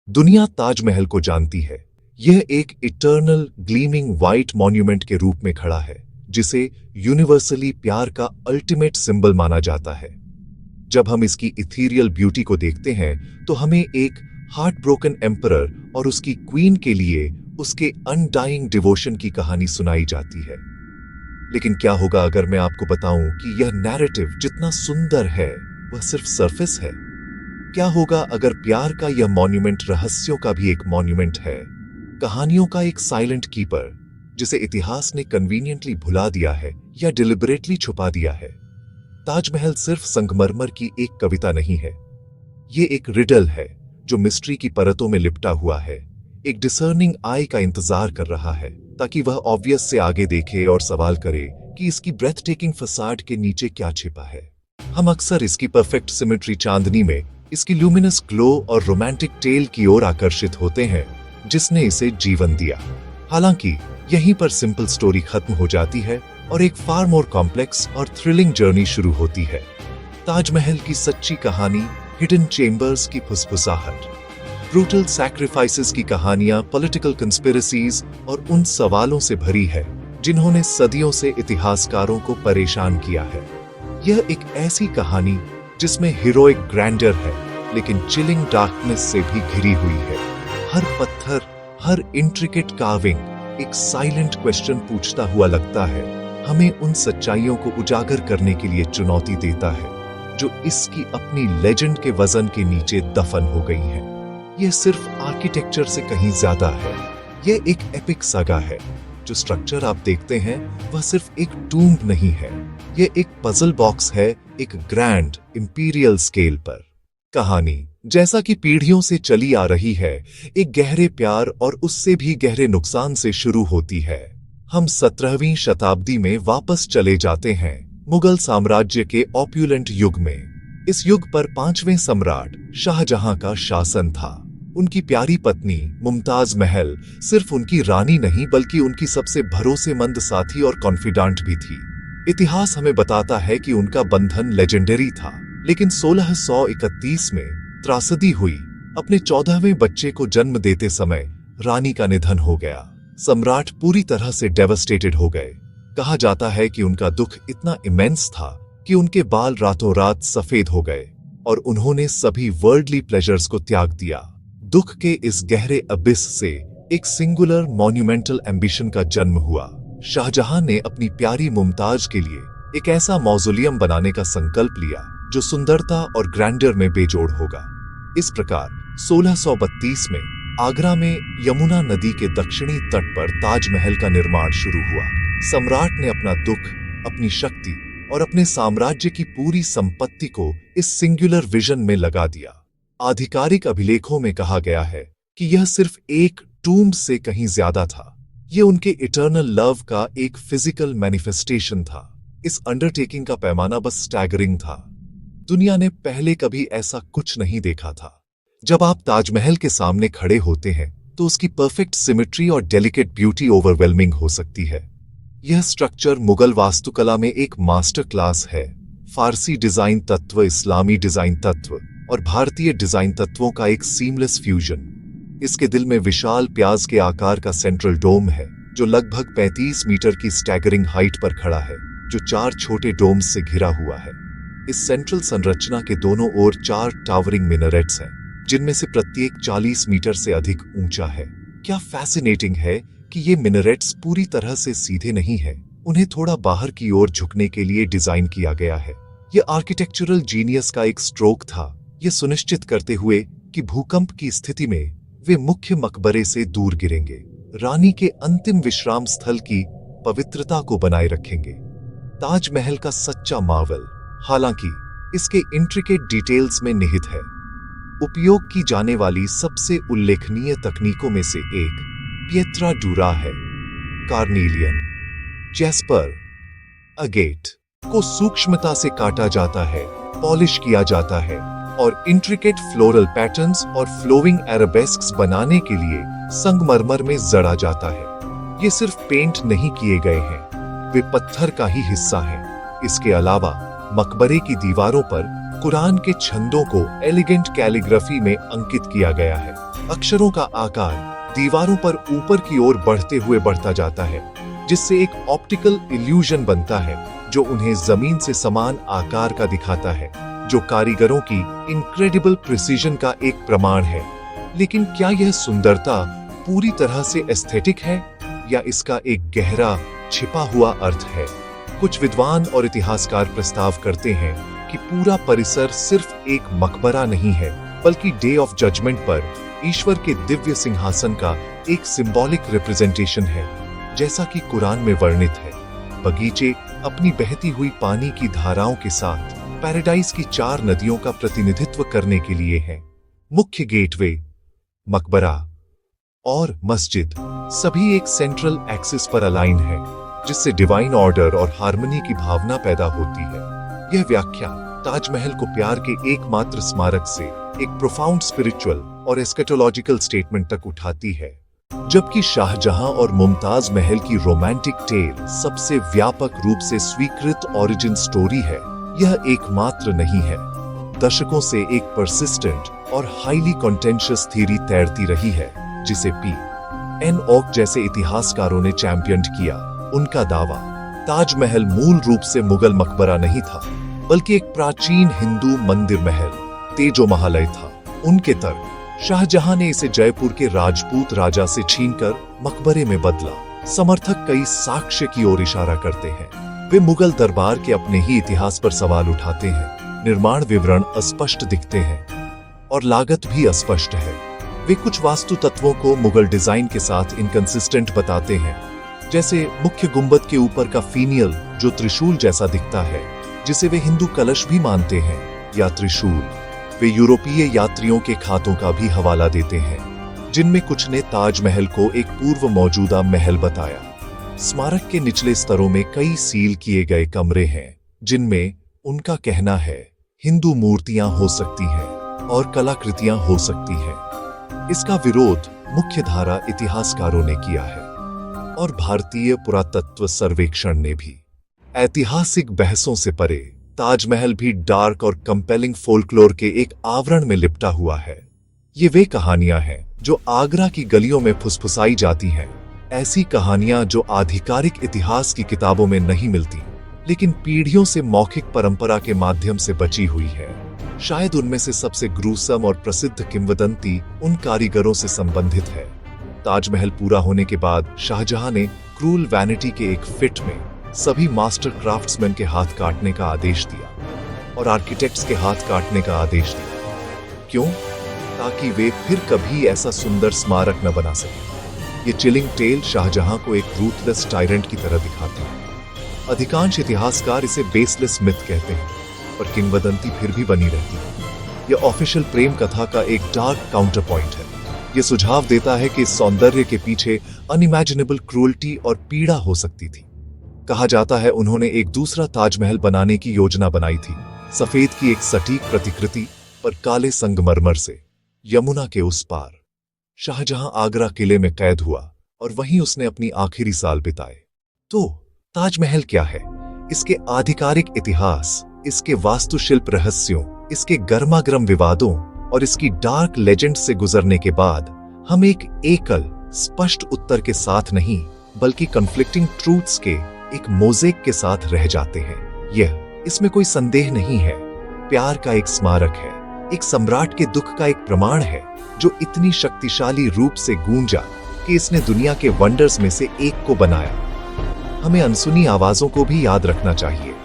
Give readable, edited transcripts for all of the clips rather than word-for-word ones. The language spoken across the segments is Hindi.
दुनिया ताजमहल को जानती है। यह एक इटर्नल ग्लीमिंग व्हाइट मॉन्यूमेंट के रूप में खड़ा है, जिसे यूनिवर्सली प्यार का अल्टीमेट सिंबल माना जाता है। जब हम इसकी इथीरियल ब्यूटी को देखते हैं तो हमें एक हार्ट ब्रोकन एम्परर और उसकी क्वीन के लिए उसके अनडाइंग डिवोशन की कहानी सुनाई जाती है। लेकिन क्या होगा अगर मैं आपको बताऊं कि यह नैरेटिव जितना सुंदर है वह सिर्फ सरफेस है? क्या होगा अगर प्यार का यह मॉन्यूमेंट रहस्यों का भी एक मॉन्यूमेंट है, कहानियों का एक साइलेंट कीपर जिसे इतिहास ने कन्वीनियंटली भुला दिया है या डिलिबरेटली छुपा दिया है? ताजमहल सिर्फ संगमरमर की एक कविता नहीं है, ये एक रिडल है जो मिस्ट्री की परतों में लिपटा हुआ है, एक डिसर्निंग आई का इंतजार कर रहा है ताकि वह ऑब्वियस से आगे देखे और सवाल करे कि इसकी ब्रेथ टेकिंग फसाड के नीचे क्या छिपा है। हम अक्सर इसकी परफेक्ट सिमेट्री चांदनी में, इसकी ल्यूमिनस ग्लो और रोमांटिक टेल की ओर आकर्षित होते हैं जिसने इसे जीवन दिया। हालांकि यहीं पर सिंपल स्टोरी खत्म हो जाती है और एक फार मोर कॉम्प्लेक्स और थ्रिलिंग जर्नी शुरू होती है। ताजमहल की सच्ची कहानी हिडन चेम्बर्स की फुसफुसाहट, ब्रूटल सैक्रिफाइसेस की कहानियां, पॉलिटिकल कंस्पिरेसीज और उन सवालों से भरी है जिन्होंने सदियों से इतिहासकारों को परेशान किया है। यह एक ऐसी कहानी जिसमें हीरोइक ग्रैंडर है लेकिन चिलिंग डार्कनेस से भी घिरी हुई है। हर पत्थर, हर इंट्रिकेट कार्विंग एक साइलेंट क्वेश्चन पूछता हुआ लगता है, हमें उन सच्चाइयों को उजागर करने के लिए चुनौती देता है जो इसकी अपनी लेजेंड के वजन के नीचे दफन हो गई हैं। यह सिर्फ आर्किटेक्चर से कहीं ज्यादा है। यह एक एपिक सागा है। जो स्ट्रक्चर आप देखते हैं वह सिर्फ एक टूम्ब नहीं है, यह एक पजल बॉक्स है, एक ग्रैंड इंपीरियल स्केल पर। कहानी जैसा कि पीढ़ियों से चली आ रही है, एक गहरे प्यार और उससे भी गहरे नुकसान से शुरू होती है। हम 17वीं शताब्दी में वापस चले जाते हैं, मुगल साम्राज्य के ऑप्युलेंट युग में। इस युग पर 5वें सम्राट शाहजहां का शासन था। उनकी प्यारी पत्नी मुमताज महल सिर्फ उनकी रानी नहीं बल्कि उनकी सबसे भरोसेमंद साथी और कॉन्फिडेंट भी थी। इतिहास हमें बताता है कि उनका बंधन लेजेंडरी था, लेकिन 1631 में त्रासदी हुई। अपने 14वें बच्चे को जन्म देते समय रानी का निधन हो गया। सम्राट पूरी तरह से डेवस्टेटेड हो गए। कहा जाता है कि उनका दुख इतना इमेंस था कि उनके बाल रातों रात सफेद हो गए और उन्होंने सभी वर्ल्डली प्लेजर्स को त्याग दिया। दुख के इस गहरे अबिस से एक सिंगुलर मॉन्यूमेंटल एम्बिशन का जन्म हुआ। शाहजहां ने अपनी प्यारी मुमताज के लिए एक ऐसा मौजोलियम बनाने का संकल्प लिया जो सुंदरता और ग्रैंडर में बेजोड़ होगा। इस प्रकार 1632 में आगरा में यमुना नदी के दक्षिणी तट पर ताजमहल का निर्माण शुरू हुआ। सम्राट ने अपना दुख, अपनी शक्ति और अपने साम्राज्य की पूरी संपत्ति को इस सिंगुलर विजन में लगा दिया। आधिकारिक अभिलेखों में कहा गया है कि यह सिर्फ एक टूम्ब से कहीं ज्यादा था। यह उनके इटर्नल लव का एक फिजिकल मैनिफेस्टेशन था। इस अंडरटेकिंग का पैमाना बस स्टैगरिंग था। दुनिया ने पहले कभी ऐसा कुछ नहीं देखा था। जब आप ताजमहल के सामने खड़े होते हैं तो उसकी परफेक्ट सिमेट्री और डेलिकेट ब्यूटी ओवरवेलमिंग हो सकती है। यह स्ट्रक्चर मुगल वास्तुकला में एक मास्टर क्लास है। फारसी डिजाइन तत्व, इस्लामी डिजाइन तत्व और भारतीय डिजाइन तत्वों का एक सीमलेस फ्यूजन। इसके दिल में विशाल प्याज के आकार का सेंट्रल डोम है जो लगभग 35 मीटर की स्टैगरिंग हाइट पर खड़ा है, जो 4 छोटे डोम्स से घिरा हुआ है। इस सेंट्रल संरचना के दोनों ओर 4 टावरिंग मिनरेट्स हैं, जिनमें से प्रत्येक 40 मीटर से अधिक ऊंचा है। क्या फैसिनेटिंग है कि ये मिनरेट्स पूरी तरह से सीधे नहीं है, उन्हें थोड़ा बाहर की ओर झुकने के लिए डिजाइन किया गया है। यह आर्किटेक्चरल जीनियस का एक स्ट्रोक था, यह सुनिश्चित करते हुए कि भूकंप की स्थिति में वे मुख्य मकबरे से दूर गिरेंगे, रानी के अंतिम विश्राम स्थल की पवित्रता को बनाए रखेंगे। ताजमहल का सच्चा मार्वल, हालांकि इसके इंट्रिकेट डिटेल्स में निहित है। उपयोग की जाने वाली सबसे उल्लेखनीय तकनीकों में से एक पिएट्रा डूरा है। कार्नेलियन, जैस्पर, अगेट को सूक्ष्मता से काटा जाता है, पॉलिश किया जाता है और इंट्रिकेट फ्लोरल पैटर्न्स और फ्लोइंग एराबेस्क्स बनाने के लिए संगमरमर में जड़ा जाता है। ये सिर्फ पेंट नहीं किए गए हैं, वे पत्थर का ही हिस्सा हैं। इसके अलावा मकबरे की दीवारों पर कुरान के छंदों को एलिगेंट कैलीग्राफी में अंकित किया गया है। अक्षरों का आकार दीवारों पर ऊपर की ओर बढ़ते हुए बढ़ता जाता है, जिससे एक ऑप्टिकल इल्यूजन बनता है जो उन्हें जमीन से समान आकार का दिखाता है, जो कारीगरों की इनक्रेडिबल प्रिसीजन का एक प्रमाण है। लेकिन क्या यह सुंदरता पूरी तरह से एस्थेटिक है या इसका एक गहरा छिपा हुआ अर्थ है? कुछ विद्वान और इतिहासकार प्रस्ताव करते हैं कि पूरा परिसर सिर्फ एक मकबरा नहीं है, बल्कि डे ऑफ जजमेंट पर ईश्वर के दिव्य सिंहासन का एक सिंबॉलिक रिप्रेजेंटेशन है, जैसा कि कुरान में वर्णित है। बगीचे अपनी बहती हुई पानी की धाराओं के साथ पैराडाइज की 4 नदियों का प्रतिनिधित्व करने के लिए हैं। मुख्य गेटवे, मकबरा और मस्जिद सभी एक सेंट्रल एक्सिस पर अलाइन है, जिससे डिवाइन ऑर्डर और हार्मनी की भावना पैदा होती है। यह व्याख्या ताजमहल को प्यार के एकमात्र स्मारक से एक प्रोफाउंड स्पिरिचुअल और एस्केटोलॉजिकल स्टेटमेंट तक उठाती है। जबकि शाहजहां और मुमताज महल की रोमांटिक टेल सबसे व्यापक रूप से स्वीकृत ओरिजिन स्टोरी है, यह एकमात्र नहीं है। दशकों से एक परसिस्टेंट और हाईली कॉन्टेंशियस थ्योरी तैरती रही है, जिसे पी.एन. ओक जैसे इतिहासकारों ने चैंपियन किया। उनका दावा, ताजमहल मूल रूप से मुगल मकबरा नहीं था, बल्कि एक प्राचीन हिंदू मंदिर महल, तेजो महालय था। उनके तर्क, शाहजहां ने इसे जयपुर के राजपूत राजा से छीनकर मकबरे में बदला। समर्थक कई साक्ष्य की ओर इशारा करते हैं। वे मुगल दरबार के अपने ही इतिहास पर सवाल उठाते हैं। निर्माण विवरण अस्पष्ट दिखते हैं और लागत भी अस्पष्ट है। वे कुछ वास्तु तत्वों को मुगल डिजाइन के साथ इनकंसिस्टेंट बताते हैं, जैसे मुख्य गुंबद के ऊपर का फीनियल जो त्रिशूल जैसा दिखता है, जिसे वे हिंदू कलश भी मानते हैं, या त्रिशूल। वे यूरोपीय यात्रियों के खातों का भी हवाला देते हैं, जिनमें कुछ ने ताजमहल को एक पूर्व मौजूदा महल बताया। स्मारक के निचले स्तरों में कई सील किए गए कमरे हैं, जिनमें उनका कहना है हिंदू मूर्तियां हो सकती हैं और कलाकृतियां हो सकती हैं। इसका विरोध मुख्यधारा इतिहासकारों ने किया है और भारतीय पुरातत्व सर्वेक्षण ने भी। ऐतिहासिक बहसों से परे ताजमहल भी डार्क और कंपेलिंग फोल्कलोर के एक आवरण में लिपटा हुआ है। ये वे कहानियां हैं जो आगरा की गलियों में फुसफुसाई जाती हैं, ऐसी कहानियां जो आधिकारिक इतिहास की किताबों में नहीं मिलती, लेकिन पीढ़ियों से मौखिक परंपरा के माध्यम से बची हुई है। शायद उनमें से सबसे ग्रूसम और प्रसिद्ध किंवदंती उन कारीगरों से संबंधित है। ताजमहल पूरा होने के बाद शाहजहां ने क्रूल वैनिटी के एक फिट में सभी मास्टर क्राफ्ट्समैन के हाथ काटने का आदेश दिया और आर्किटेक्ट्स के हाथ काटने का आदेश दिया। क्यों? ताकि वे फिर कभी ऐसा सुंदर स्मारक न बना सके। ये चिलिंग टेल शाहजहां को एक रूथलेस टायरेंट की तरह दिखाती है। अधिकांश इतिहासकार इसे बेसलेस मिथ कहते हैं, पर किंवदंती फिर भी बनी रहती है। यह ऑफिशियल प्रेम कथा का एक डार्क काउंटर पॉइंट है। यह सुझाव देता है कि इस सौंदर्य के पीछे अनइमेजिनेबल क्रूरटी और पीड़ा हो सकती थी। कहा जाता है उन्होंने एक दूसरा ताजमहल बनाने की योजना बनाई थी, सफेद की एक सटीक प्रतिकृति पर काले संगमरमर से, यमुना के उस पार। शाहजहां आगरा किले में कैद हुआ और वहीं उसने अपनी आखिरी साल बिताए। तो ताजमहल क्या है? इसके आधिकारिक इतिहास, इसके वास्तुशिल्प रहस्यों, इसके गर्मागर्म विवादों और इसकी डार्क लेजेंड से गुजरने के बाद हम एक एकल स्पष्ट उत्तर के साथ नहीं, बल्कि कन्फ्लिक्टिंग ट्रूथ्स के एक मोज़ेक के साथ रह जाते हैं। यह, इसमें कोई संदेह नहीं है, प्यार का एक स्मारक है, एक सम्राट के दुख का एक प्रमाण है, जो इतनी शक्तिशाली रूप से गूंजा कि इसने दुनिया के वंडर्स में से एक को बनाया। हमें अनसुनी आवाजों को भी याद रखना चाहिए,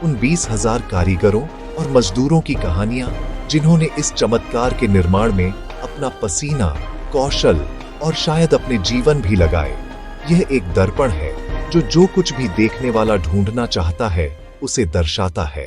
उन 20,000 कारीगरों और मजदूरों की कहानियां जिन्होंने इस चमत्कार के निर्माण में अपना पसीना, कौशल और शायद अपने जीवन भी लगाए। यह एक दर्पण है जो कुछ भी देखने वाला ढूंढना चाहता है उसे दर्शाता है।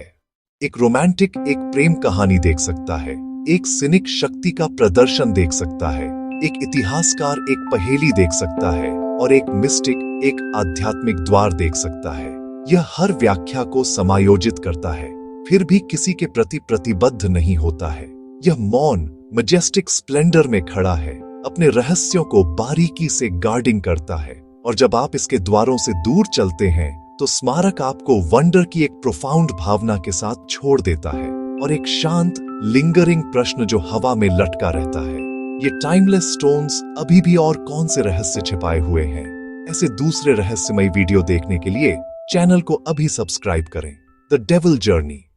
एक रोमांटिक एक प्रेम कहानी देख सकता है, एक सिनिक शक्ति का प्रदर्शन देख सकता है, एक इतिहासकार एक पहेली देख सकता है और एक मिस्टिक एक आध्यात्मिक द्वार देख सकता है। यह हर व्याख्या को समायोजित करता है, फिर भी किसी के प्रति प्रतिबद्ध नहीं होता है। यह मौन मैजेस्टिक स्प्लेंडर में खड़ा है, अपने रहस्यों को बारीकी से गार्डिंग करता है, और जब आप इसके द्वारों से दूर चलते हैं तो स्मारक आपको वंडर की एक प्रोफाउंड भावना के साथ छोड़ देता है और एक शांत लिंगरिंग प्रश्न जो हवा में लटका रहता है, ये टाइमलेस स्टोन्स अभी भी और कौन से रहस्य छिपाए हुए हैं? ऐसे दूसरे रहस्यमयी वीडियो देखने के लिए चैनल को अभी सब्सक्राइब करें। The devil journey.